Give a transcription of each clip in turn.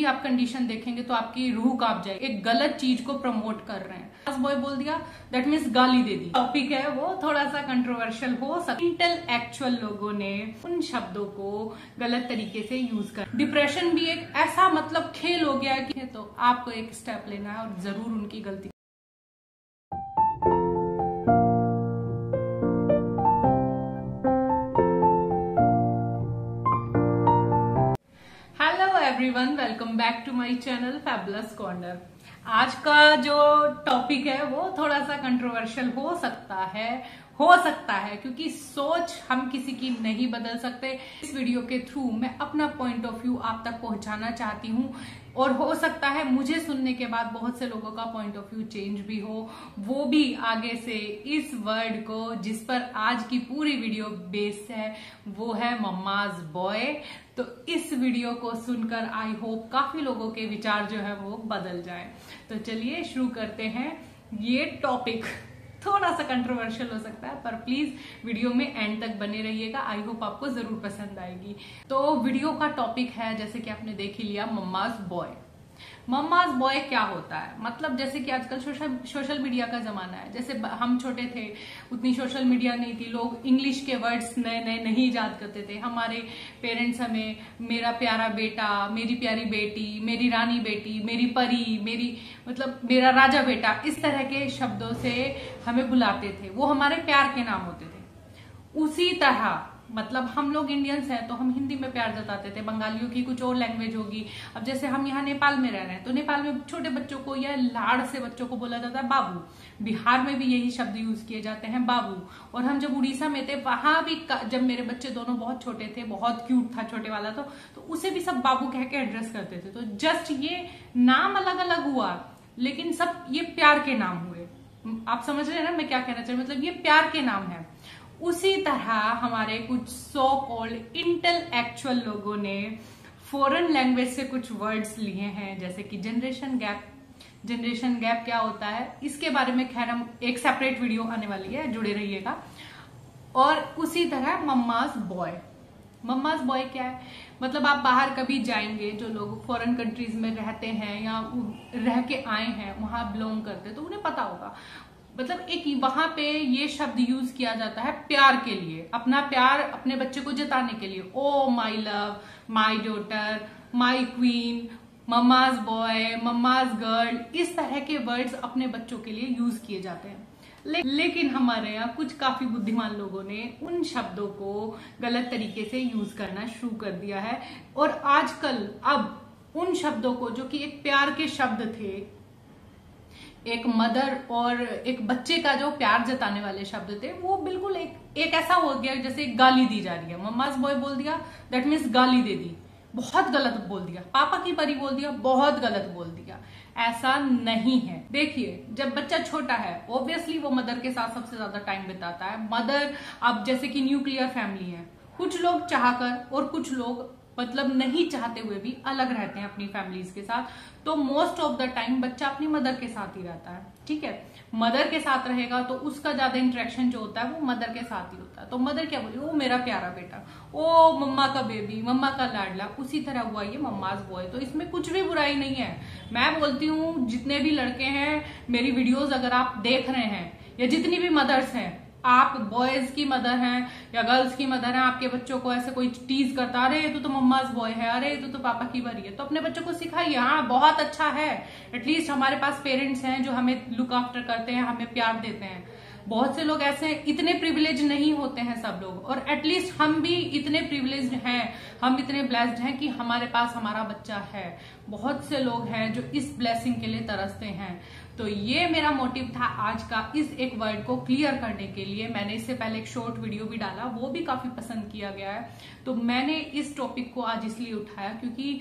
भी आप कंडीशन देखेंगे तो आपकी रूह कांप जाएगी। एक गलत चीज को प्रमोट कर रहे हैं। बॉय बोल दिया दैट मीन्स गाली दे दी। टॉपिक है वो थोड़ा सा कंट्रोवर्शियल हो सकता है। इंटेलेक्चुअल लोगों ने उन शब्दों को गलत तरीके से यूज कर। डिप्रेशन भी एक ऐसा मतलब खेल हो गया कि तो आपको एक स्टेप लेना है और जरूर उनकी गलती। Everyone, welcome back to my channel fabulous corner. आज का जो टॉपिक है वो थोड़ा सा कंट्रोवर्शियल हो सकता है क्योंकि सोच हम किसी की नहीं बदल सकते। इस वीडियो के थ्रू मैं अपना पॉइंट ऑफ व्यू आप तक पहुंचाना चाहती हूँ और हो सकता है मुझे सुनने के बाद बहुत से लोगों का पॉइंट ऑफ व्यू चेंज भी हो, वो भी आगे से इस वर्ड को जिस पर आज की पूरी वीडियो बेस्ड है वो है मम्माज बॉय। तो इस वीडियो को सुनकर आई होप काफी लोगों के विचार जो है वो बदल जाए। तो चलिए शुरू करते हैं। ये टॉपिक थोड़ा सा कंट्रोवर्शियल हो सकता है पर प्लीज वीडियो में एंड तक बने रहिएगा। आई होप आपको जरूर पसंद आएगी। तो वीडियो का टॉपिक है, जैसे कि आपने देख ही लिया, मम्माज बॉय। मम्माज बॉय क्या होता है? मतलब जैसे कि आजकल सोशल मीडिया का जमाना है। जैसे हम छोटे थे उतनी सोशल मीडिया नहीं थी, लोग इंग्लिश के वर्ड्स नए नए नहीं याद करते थे। हमारे पेरेंट्स हमें मेरा प्यारा बेटा, मेरी प्यारी बेटी, मेरी रानी बेटी, मेरी परी, मेरा राजा बेटा, इस तरह के शब्दों से हमें बुलाते थे। वो हमारे प्यार के नाम होते थे। उसी तरह मतलब हम लोग इंडियंस हैं तो हम हिंदी में प्यार जताते थे। बंगालियों की कुछ और लैंग्वेज होगी। अब जैसे हम यहाँ नेपाल में रह रहे हैं तो नेपाल में छोटे बच्चों को या लाड़ से बच्चों को बोला जाता है बाबू। बिहार में भी यही शब्द यूज किए जाते हैं, बाबू। और हम जब उड़ीसा में थे वहां भी जब मेरे बच्चे दोनों बहुत छोटे थे, बहुत क्यूट था छोटे वाला, तो उसे भी सब बाबू कह के एड्रेस करते थे। तो जस्ट ये नाम अलग अलग हुआ लेकिन सब ये प्यार के नाम हुए। आप समझ रहे हैं ना मैं क्या कहना चाह रही हूँ? मतलब ये प्यार के नाम है। उसी तरह हमारे कुछ सो कॉल्ड इंटेलेक्चुअल लोगों ने फॉरेन लैंग्वेज से कुछ वर्ड्स लिए हैं, जैसे कि जनरेशन गैप। जनरेशन गैप क्या होता है इसके बारे में खैर हम एक सेपरेट वीडियो आने वाली है, जुड़े रहिएगा। और उसी तरह मम्माज बॉय। मम्माज बॉय क्या है? मतलब आप बाहर कभी जाएंगे, जो लोग फॉरेन कंट्रीज में रहते हैं या रह के आए हैं, वहां बिलोंग करते हैं, तो उन्हें पता होगा। मतलब एक वहां पे ये शब्द यूज किया जाता है प्यार के लिए, अपना प्यार अपने बच्चे को जताने के लिए। Oh my love, my daughter, my queen, mama's boy, mama's girl, इस तरह के वर्ड्स अपने बच्चों के लिए यूज किए जाते हैं। लेकिन हमारे यहाँ कुछ काफी बुद्धिमान लोगों ने उन शब्दों को गलत तरीके से यूज करना शुरू कर दिया है। और आजकल अब उन शब्दों को, जो कि एक प्यार के शब्द थे, एक मदर और एक बच्चे का जो प्यार जताने वाले शब्द थे, वो बिल्कुल एक ऐसा हो गया जैसे गाली दी जा रही है। मम्माज बॉय बोल दिया दैट मीन्स गाली दे दी, बहुत गलत बोल दिया। पापा की परी बोल दिया, बहुत गलत बोल दिया। ऐसा नहीं है। देखिए, जब बच्चा छोटा है ऑब्वियसली वो मदर के साथ सबसे ज्यादा टाइम बिताता है। मदर, अब जैसे कि न्यूक्लियर फैमिली है, कुछ लोग चाहकर और कुछ लोग मतलब नहीं चाहते हुए भी अलग रहते हैं अपनी फैमिलीज के साथ। तो मोस्ट ऑफ द टाइम बच्चा अपनी मदर के साथ ही रहता है। ठीक है, मदर के साथ रहेगा तो उसका ज्यादा इंटरेक्शन जो होता है वो मदर के साथ ही होता है। तो मदर क्या बोली? ओ मेरा प्यारा बेटा, ओ मम्मा का बेबी, मम्मा का लाडला। उसी तरह हुआ ये मम्माज बॉय। तो इसमें कुछ भी बुराई नहीं है। मैं बोलती हूँ जितने भी लड़के हैं, मेरी वीडियोज अगर आप देख रहे हैं, या जितनी भी मदर्स हैं, आप बॉयज की मदर हैं या गर्ल्स की मदर हैं, आपके बच्चों को ऐसे कोई टीज करता, अरे तू तो मम्माज बॉय है, अरे तू तो पापा की बरी है, तो अपने बच्चों को सिखाइए। हाँ, बहुत अच्छा है, एटलीस्ट हमारे पास पेरेंट्स हैं जो हमें लुक आफ्टर करते हैं, हमें प्यार देते हैं। बहुत से लोग ऐसे, इतने प्रिविलेज नहीं होते हैं सब लोग, और एटलीस्ट हम भी इतने प्रिविलेज हैं, हम इतने ब्लेस्ड हैं कि हमारे पास हमारा बच्चा है। बहुत से लोग हैं जो इस ब्लेसिंग के लिए तरसते हैं। तो ये मेरा मोटिव था आज का इस एक वर्ड को क्लियर करने के लिए। मैंने इससे पहले एक शॉर्ट वीडियो भी डाला, वो भी काफी पसंद किया गया है। तो मैंने इस टॉपिक को आज इसलिए उठाया क्योंकि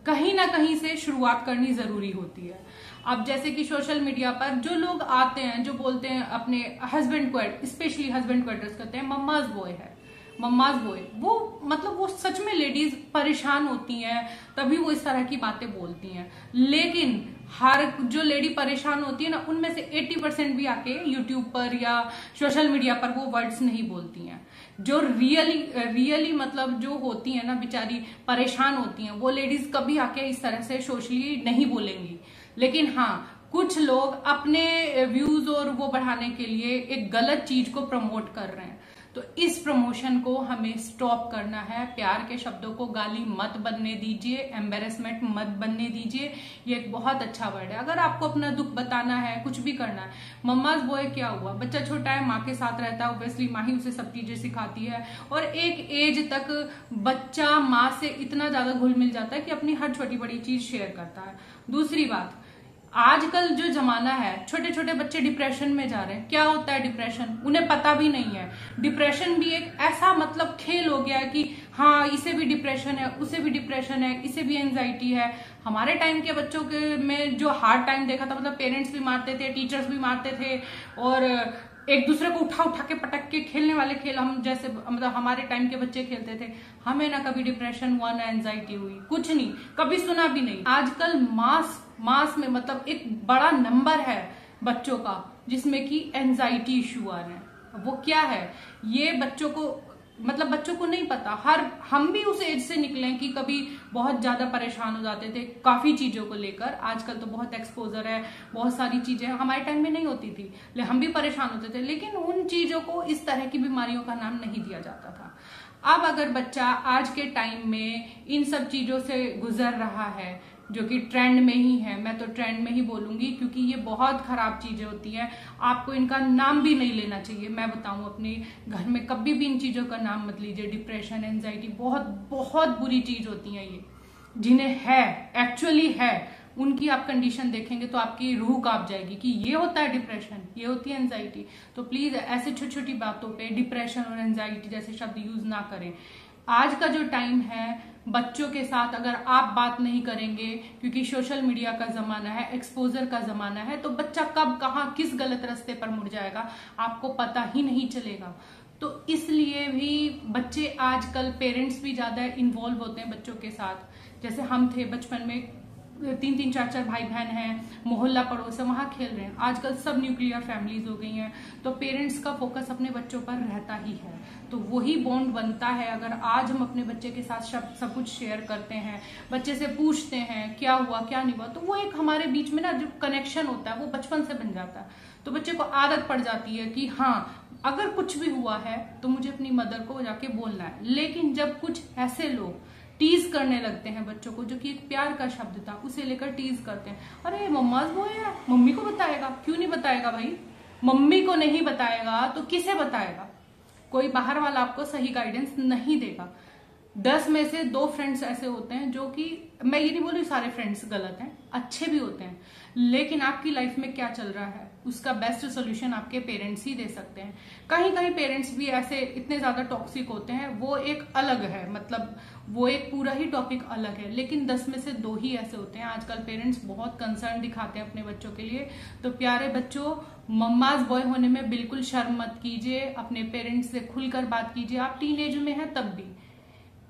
कहीं ना कहीं से शुरुआत करनी जरूरी होती है। अब जैसे कि सोशल मीडिया पर जो लोग आते हैं, जो बोलते हैं अपने हस्बैंड को, स्पेशली हस्बैंड को एड्रेस करते हैं मम्माज बॉय है, मम्माज बॉय, वो मतलब वो सच में लेडीज परेशान होती हैं तभी वो इस तरह की बातें बोलती हैं। लेकिन हर जो लेडी परेशान होती है ना, उनमें से 80% भी आके यूट्यूब पर या सोशल मीडिया पर वो वर्ड्स नहीं बोलती हैं। जो रियली मतलब जो होती है ना बेचारी परेशान होती हैं, वो लेडीज कभी आके इस तरह से सोशली नहीं बोलेंगी। लेकिन हाँ, कुछ लोग अपने व्यूज और वो बढ़ाने के लिए एक गलत चीज को प्रमोट कर रहे हैं। तो इस प्रमोशन को हमें स्टॉप करना है। प्यार के शब्दों को गाली मत बनने दीजिए, एम्बेरसमेंट मत बनने दीजिए। ये एक बहुत अच्छा वर्ड है। अगर आपको अपना दुख बताना है, कुछ भी करना है, मम्माज बॉय क्या हुआ, बच्चा छोटा है, माँ के साथ रहता है, ऑब्वियसली माँ ही उसे सब चीजें सिखाती है। और एक एज तक बच्चा माँ से इतना ज्यादा घुल मिल जाता है कि अपनी हर छोटी बड़ी चीज शेयर करता है। दूसरी बात, आजकल जो जमाना है, छोटे छोटे बच्चे डिप्रेशन में जा रहे हैं। क्या होता है डिप्रेशन, उन्हें पता भी नहीं है। डिप्रेशन भी एक ऐसा मतलब खेल हो गया है कि हाँ इसे भी डिप्रेशन है, उसे भी डिप्रेशन है, इसे भी एंजाइटी है। हमारे टाइम के बच्चों के में जो हार्ड टाइम देखा था, मतलब पेरेंट्स भी मारते थे, टीचर्स भी मारते थे, और एक दूसरे को उठा उठा के पटक के खेलने वाले खेल हम जैसे मतलब हमारे टाइम के बच्चे खेलते थे। हमें ना कभी डिप्रेशन हुआ, ना एंजाइटी हुई, कुछ नहीं, कभी सुना भी नहीं। आजकल मास में मतलब एक बड़ा नंबर है बच्चों का जिसमें कि एंजाइटी इश्यू आ रहे हैं। वो क्या है, ये बच्चों को नहीं पता। हम भी उस एज से निकले कि कभी बहुत ज्यादा परेशान हो जाते थे काफी चीजों को लेकर। आजकल तो बहुत एक्सपोजर है, बहुत सारी चीजें हमारे टाइम में नहीं होती थी, हम भी परेशान होते थे, लेकिन उन चीजों को इस तरह की बीमारियों का नाम नहीं दिया जाता था। अब अगर बच्चा आज के टाइम में इन सब चीजों से गुजर रहा है, जो कि ट्रेंड में ही है, मैं तो ट्रेंड में ही बोलूंगी क्योंकि ये बहुत खराब चीजें होती हैं, आपको इनका नाम भी नहीं लेना चाहिए। मैं बताऊं, अपने घर में कभी भी इन चीजों का नाम मत लीजिए। डिप्रेशन, एंजाइटी बहुत बहुत बुरी चीज होती है। ये जिन्हें है, एक्चुअली है, उनकी आप कंडीशन देखेंगे तो आपकी रूह कांप जाएगी कि ये होता है डिप्रेशन, ये होती है एंजाइटी। तो प्लीज ऐसे छोटी छोटी बातों पे डिप्रेशन और एंजाइटी जैसे शब्द यूज ना करें। आज का जो टाइम है, बच्चों के साथ अगर आप बात नहीं करेंगे, क्योंकि सोशल मीडिया का जमाना है, एक्सपोजर का जमाना है, तो बच्चा कब कहाँ किस गलत रास्ते पर मुड़ जाएगा आपको पता ही नहीं चलेगा। तो इसलिए भी बच्चे आजकल, पेरेंट्स भी ज्यादा इन्वॉल्व होते हैं बच्चों के साथ। जैसे हम थे बचपन में, 3-3 4-4 भाई बहन हैं, मोहल्ला पड़ोस है, वहां खेल रहे हैं। आजकल सब न्यूक्लियर फैमिलीज हो गई हैं, तो पेरेंट्स का फोकस अपने बच्चों पर रहता ही है। तो वही बॉन्ड बनता है अगर आज हम अपने बच्चे के साथ सब कुछ शेयर करते हैं, बच्चे से पूछते हैं क्या हुआ क्या नहीं हुआ, तो वो एक हमारे बीच में ना जो कनेक्शन होता है वो बचपन से बन जाता है। तो बच्चे को आदत पड़ जाती है कि हाँ अगर कुछ भी हुआ है तो मुझे अपनी मदर को जाके बोलना है। लेकिन जब कुछ ऐसे लोग टीज करने लगते हैं बच्चों को, जो कि एक प्यार का शब्द था उसे लेकर टीज करते हैं, अरे मम्माज वो है, मम्मी को बताएगा, क्यों नहीं बताएगा भाई, मम्मी को नहीं बताएगा तो किसे बताएगा। कोई बाहर वाला आपको सही गाइडेंस नहीं देगा। 10 में से 2 फ्रेंड्स ऐसे होते हैं जो कि, मैं ये नहीं बोल रही सारे फ्रेंड्स गलत हैं, अच्छे भी होते हैं, लेकिन आपकी लाइफ में क्या चल रहा है उसका बेस्ट सोल्यूशन आपके पेरेंट्स ही दे सकते हैं। कहीं कहीं पेरेंट्स भी ऐसे इतने ज्यादा टॉक्सिक होते हैं, वो एक अलग है, मतलब वो एक पूरा ही टॉपिक अलग है, लेकिन 10 में से 2 ही ऐसे होते हैं। आजकल पेरेंट्स बहुत कंसर्न दिखाते हैं अपने बच्चों के लिए। तो प्यारे बच्चों, मम्माज बॉय होने में बिल्कुल शर्म मत कीजिए, अपने पेरेंट्स से खुलकर बात कीजिए। आप टीनेज में हैं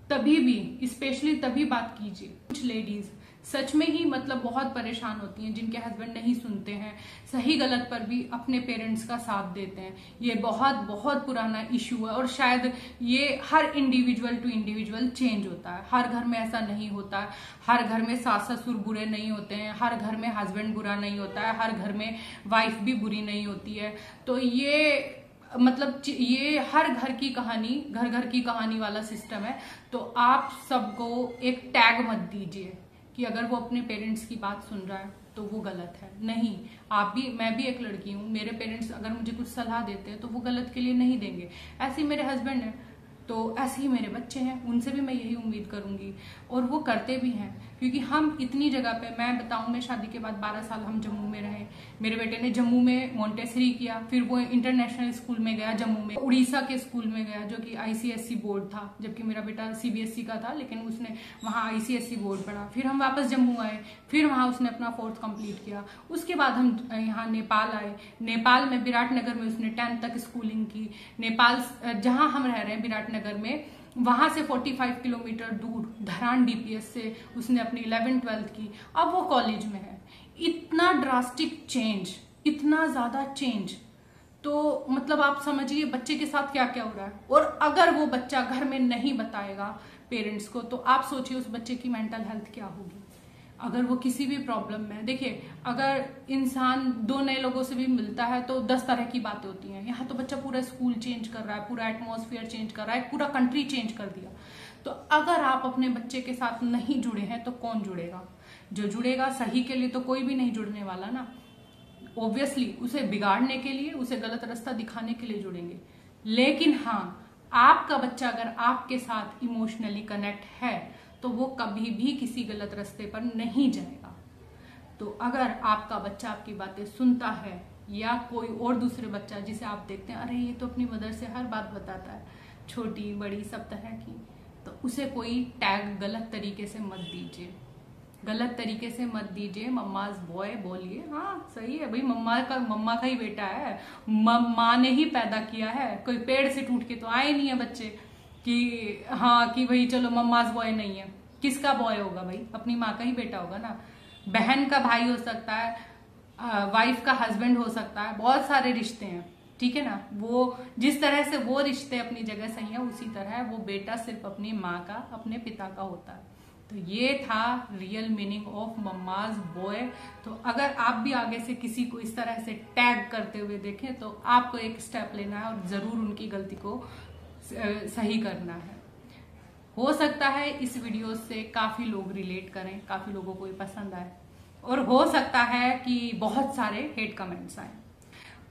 तभी भी स्पेशली तभी बात कीजिए। कुछ लेडीज सच में ही मतलब बहुत परेशान होती हैं जिनके हस्बैंड नहीं सुनते हैं, सही गलत पर भी अपने पेरेंट्स का साथ देते हैं। ये बहुत बहुत पुराना इशू है और शायद ये हर इंडिविजुअल टू इंडिविजुअल चेंज होता है। हर घर में ऐसा नहीं होता है, हर घर में सास ससुर बुरे नहीं होते हैं, हर घर में हस्बैंड बुरा नहीं होता है, हर घर में वाइफ भी बुरी नहीं होती है। तो ये मतलब ये हर घर की कहानी, घर घर की कहानी वाला सिस्टम है। तो आप सबको एक टैग मत दीजिए कि अगर वो अपने पेरेंट्स की बात सुन रहा है तो वो गलत है। नहीं, आप भी, मैं भी एक लड़की हूँ, मेरे पेरेंट्स अगर मुझे कुछ सलाह देते हैं तो वो गलत के लिए नहीं देंगे। ऐसे ही मेरे हस्बैंड हैं तो ऐसे ही मेरे बच्चे हैं, उनसे भी मैं यही उम्मीद करूंगी और वो करते भी हैं। क्योंकि हम इतनी जगह पे, मैं बताऊं, मैं शादी के बाद 12 साल हम जम्मू में रहे। मेरे बेटे ने जम्मू में मोंटेसरी किया, फिर वो इंटरनेशनल स्कूल में गया जम्मू में, उड़ीसा के स्कूल में गया जो कि ICSE बोर्ड था, जबकि मेरा बेटा CBSE का था, लेकिन उसने वहाँ ICSE बोर्ड पढ़ा। फिर हम वापस जम्मू आए, फिर वहाँ उसने अपना 4th कंप्लीट किया। उसके बाद हम यहाँ नेपाल आए। नेपाल में विराटनगर में उसने 10th तक स्कूलिंग की। नेपाल जहाँ हम रह रहे हैं विराटनगर में, वहां से 45 किलोमीटर दूर धरान DPS से उसने अपनी 11th-12th की। अब वो कॉलेज में है। इतना ड्रास्टिक चेंज, इतना ज्यादा चेंज। तो मतलब आप समझिए बच्चे के साथ क्या क्या हो रहा है। और अगर वो बच्चा घर में नहीं बताएगा पेरेंट्स को, तो आप सोचिए उस बच्चे की मेंटल हेल्थ क्या होगी। अगर वो किसी भी प्रॉब्लम में, देखिए अगर इंसान 2 नए लोगों से भी मिलता है तो 10 तरह की बातें होती हैं। यहाँ तो बच्चा पूरा स्कूल चेंज कर रहा है, पूरा एटमॉस्फेयर चेंज कर रहा है, पूरा कंट्री चेंज कर दिया। तो अगर आप अपने बच्चे के साथ नहीं जुड़े हैं तो कौन जुड़ेगा? जो जुड़ेगा सही के लिए तो कोई भी नहीं जुड़ने वाला ना। ऑब्वियसली उसे बिगाड़ने के लिए, उसे गलत रास्ता दिखाने के लिए जुड़ेंगे। लेकिन हाँ, आपका बच्चा अगर आपके साथ इमोशनली कनेक्ट है तो वो कभी भी किसी गलत रास्ते पर नहीं जाएगा। तो अगर आपका बच्चा आपकी बातें सुनता है, या कोई और दूसरे बच्चा जिसे आप देखते हैं अरे ये तो अपनी मदर से हर बात बताता है, छोटी बड़ी सब तरह की, तो उसे कोई टैग गलत तरीके से मत दीजिए। गलत तरीके से मत दीजिए। मम्माज बॉय बोलिए, हाँ सही है भाई, मम्मा का ही बेटा है, माँ ने ही पैदा किया है। कोई पेड़ से टूट के तो आए नहीं है बच्चे कि हाँ कि भाई चलो मम्माज बॉय नहीं है। किसका बॉय होगा भाई? अपनी माँ का ही बेटा होगा ना। बहन का भाई हो सकता है, वाइफ का हस्बैंड हो सकता है, बहुत सारे रिश्ते हैं, ठीक है ना। वो जिस तरह से वो रिश्ते अपनी जगह सही है, उसी तरह वो बेटा सिर्फ अपनी माँ का, अपने पिता का होता है। तो ये था real meaning of mama's boy. तो अगर आप भी आगे से किसी को इस तरह से टैग करते हुए देखें तो आपको एक स्टेप लेना है और जरूर उनकी गलती को सही करना है। हो सकता है इस वीडियो से काफी लोग रिलेट करें, काफी लोगों को ये पसंद आए, और हो सकता है कि बहुत सारे हेट कमेंट्स आए।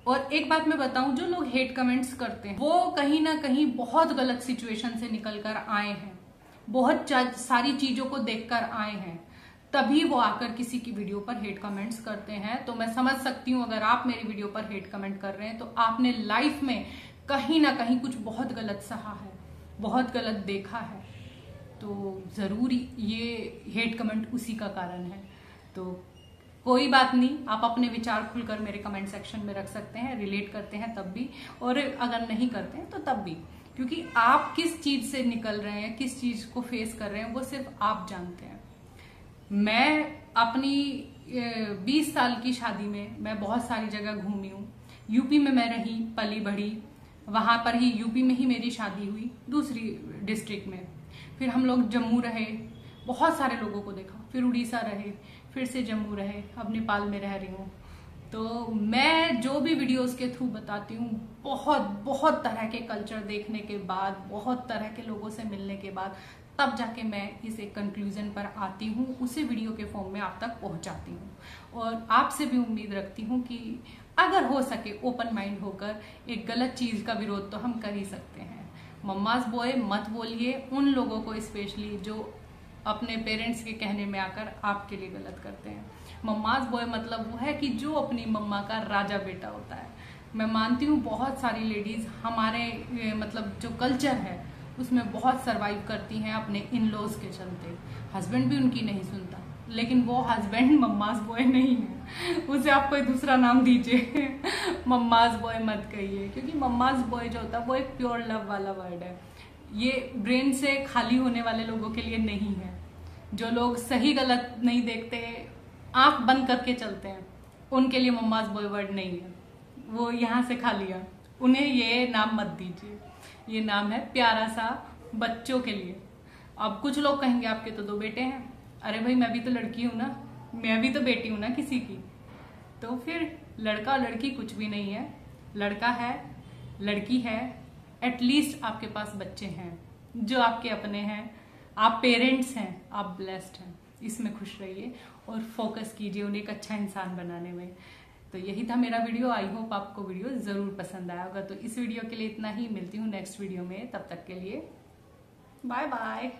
और एक बात मैं बताऊं, जो लोग हेट कमेंट्स करते हैं वो कहीं ना कहीं बहुत गलत सिचुएशन से निकल कर आए हैं, बहुत सारी चीजों को देखकर आए हैं, तभी वो आकर किसी की वीडियो पर हेट कमेंट्स करते हैं। तो मैं समझ सकती हूँ अगर आप मेरी वीडियो पर हेट कमेंट कर रहे हैं तो आपने लाइफ में कहीं ना कहीं कुछ बहुत गलत सहा है, बहुत गलत देखा है। तो जरूर ये हेट कमेंट उसी का कारण है। तो कोई बात नहीं, आप अपने विचार खुलकर मेरे कमेंट सेक्शन में रख सकते हैं, रिलेट करते हैं तब भी, और अगर नहीं करते हैं तो तब भी, क्योंकि आप किस चीज से निकल रहे हैं, किस चीज को फेस कर रहे हैं, वो सिर्फ आप जानते हैं। मैं अपनी 20 साल की शादी में मैं बहुत सारी जगह घूमी हूँ। यूपी में मैं रही, पली बढ़ी, वहां पर ही यूपी में ही मेरी शादी हुई, दूसरी डिस्ट्रिक्ट में। फिर हम लोग जम्मू रहे, बहुत सारे लोगों को देखा, फिर उड़ीसा रहे, फिर से जम्मू रहे, अब नेपाल में रह रही हूँ। तो मैं जो भी वीडियोस के थ्रू बताती हूँ, बहुत तरह के कल्चर देखने के बाद, बहुत तरह के लोगों से मिलने के बाद, तब जाके मैं इस एक कंक्लूजन पर आती हूँ, उसे वीडियो के फॉर्म में आप तक पहुंचाती हूँ। और आपसे भी उम्मीद रखती हूँ कि अगर हो सके ओपन माइंड होकर एक गलत चीज का विरोध तो हम कर ही सकते हैं। मम्माज बॉय मत बोलिए उन लोगों को, स्पेशली जो अपने पेरेंट्स के कहने में आकर आपके लिए गलत करते हैं। मम्माज बॉय मतलब वो है कि जो अपनी मम्मा का राजा बेटा होता है। मैं मानती हूँ बहुत सारी लेडीज हमारे मतलब जो कल्चर है उसमें बहुत सरवाइव करती हैं अपने इन लॉज के चलते। हस्बैंड भी उनकी नहीं सुनता, लेकिन वो हस्बैंड मम्माज बॉय नहीं है, उसे आप कोई दूसरा नाम दीजिए। मम्माज बॉय मत कहिए, क्योंकि मम्माज बॉय जो होता है वो एक प्योर लव वाला वर्ड है। ये ब्रेन से खाली होने वाले लोगों के लिए नहीं है। जो लोग सही गलत नहीं देखते, आंख बंद करके चलते हैं, उनके लिए मम्माज बॉय वर्ड नहीं है। वो यहाँ से खा लिया, उन्हें ये नाम मत दीजिए। ये नाम है प्यारा सा बच्चों के लिए। अब कुछ लोग कहेंगे आपके तो 2 बेटे हैं। अरे भाई मैं भी तो लड़की हूं ना, मैं भी तो बेटी हूं ना किसी की। तो फिर लड़का और लड़की कुछ भी नहीं है, लड़का है, लड़की है, एटलीस्ट आपके पास बच्चे हैं जो आपके अपने हैं, आप पेरेंट्स हैं, आप ब्लेस्ड हैं। इसमें खुश रहिए और फोकस कीजिए उन्हें एक अच्छा इंसान बनाने में। तो यही था मेरा वीडियो। आई होप आपको वीडियो जरूर पसंद आया होगा। तो इस वीडियो के लिए इतना ही, मिलती हूँ नेक्स्ट वीडियो में, तब तक के लिए बाय बाय।